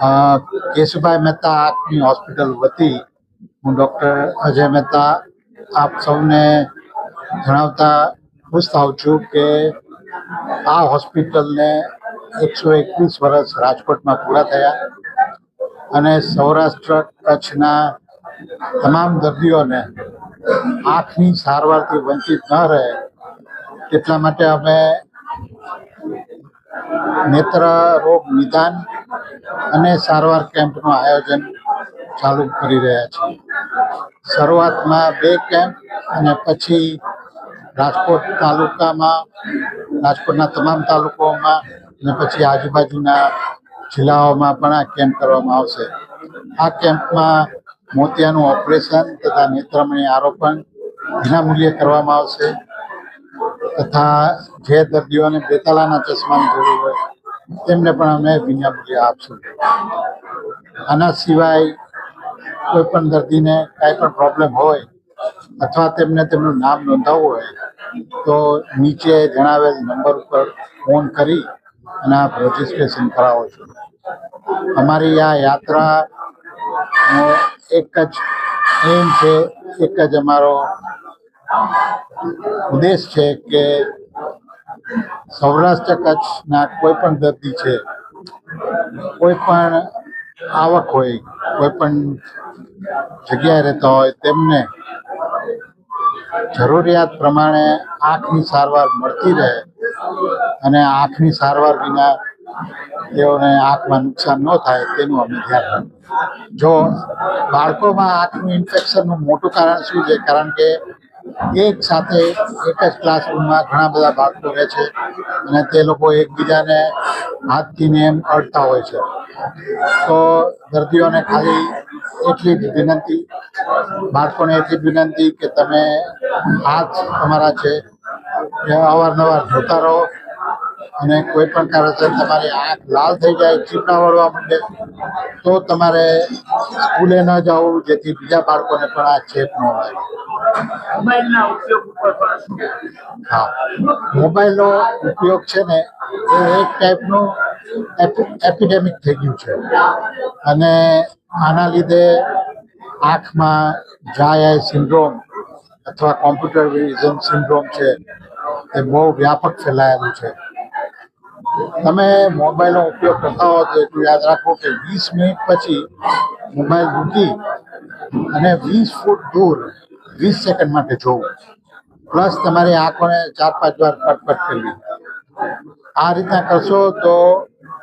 અ, કેશુભાઈ મહેતા આંખની હોસ્પિટલ વતી હું ડૉક્ટર અજય મહેતા આપ સૌને જણાવતા ખુશ થાઉં છું કે આ હોસ્પિટલને 121 વર્ષ રાજકોટમાં પૂરા થયા અને સૌરાષ્ટ્ર કચ્છના તમામ દર્દીઓને આંખની સારવારથી વંચિત ન રહે એટલા માટે અમે નેત્ર રોગ નિદાન અને સારવાર કેમ્પનું આયોજન ચાલુ કરી રહ્યા છીએ. શરૂઆતમાં 2 કેમ્પ અને પછી રાજકોટના તમામ તાલુકાઓમાં અને પછી આજુબાજુના જિલ્લાઓમાં પણ આ કેમ્પ કરવામાં આવશે. આ કેમ્પમાં મોતિયાનું ઓપરેશન તથા નેત્રમણી આરોપણ વિનામૂલ્યે કરવામાં આવશે તથા જે દર્દીઓને બેતાલાના ચશ્માની જરૂર હોય તેમને પણ અમે વિનામૂલ્યે આપશું. આના સિવાય કોઈ પણ દર્દીને કાંઈ પણ પ્રોબ્લેમ હોય અથવા તેમને તેમનું નામ નોંધાવવું હોય તો નીચે જણાવેલ નંબર ઉપર ફોન કરી અને આપ રજીસ્ટ્રેશન કરાવો છો. અમારી આ યાત્રાનો એક જ એમ છે, એક જ અમારો ઉદ્દેશ છે કે સૌરાષ્ટ્ર કચ્છના કોઈ પણ દર્દી છે, કોઈ પણ આવક હોય, કોઈ પણ જગ્યાએ રહેતા હોય તેમને જરૂરિયાત પ્રમાણે આંખની સારવાર મળતી રહે અને આંખની સારવાર વિના તેઓને આંખમાં નુકસાન ન થાય તેનું અમે ધ્યાન રાખીએ. જો બાળકોમાં આંખનું ઇન્ફેક્શનનું મોટું કારણ શું છે? કારણ કે એક સાથે એક જ ક્લાસરૂમમાં ઘણા બધા બાળકો રહે છે અને તે લોકો એકબીજાને હાથથી એમ અડતા હોય છે. તો દર્દીઓને ખાલી એટલી જ વિનંતી, બાળકોને એટલી જ વિનંતી કે તમે હાથ તમારા છે એ અવારનવાર ધોતા રહો અને કોઈ પણ કારણસર તમારી આંખ લાલ થઈ જાય, ચીપડા વળવા માંડે તો તમારે સ્કૂલે ન જવું, જેથી બીજા બાળકોને પણ આ ચેપ ન લાગે. હા, મોબાઈલનો ઉપયોગ છે ને એ એક ટાઈપનું એપિડેમિક થઈ ગયું છે અને આના લીધે આંખમાં ડ્રાય આઈ સિન્ડ્રોમ અથવા કોમ્પ્યુટર વિઝન સિન્ડ્રોમ છે એ બહુ વ્યાપક ફેલાયેલું છે. તમે મોબાઈલનો ઉપયોગ કરતા હો તો એટલું યાદ રાખો કે 20 મિનિટ પછી મોબાઈલ મૂકી અને 20 ફૂટ દૂર 20 સેકન્ડ માટે જોવું, પ્લસ તમારી આંખોને 4-5 વાર કટ કરવી. આ રીતના કરશો તો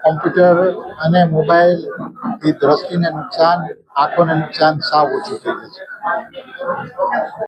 કોમ્પ્યુટર અને મોબાઈલથી દ્રષ્ટિને નુકસાન, આંખોને નુકસાન સાવ ઓછું થઈ જશે.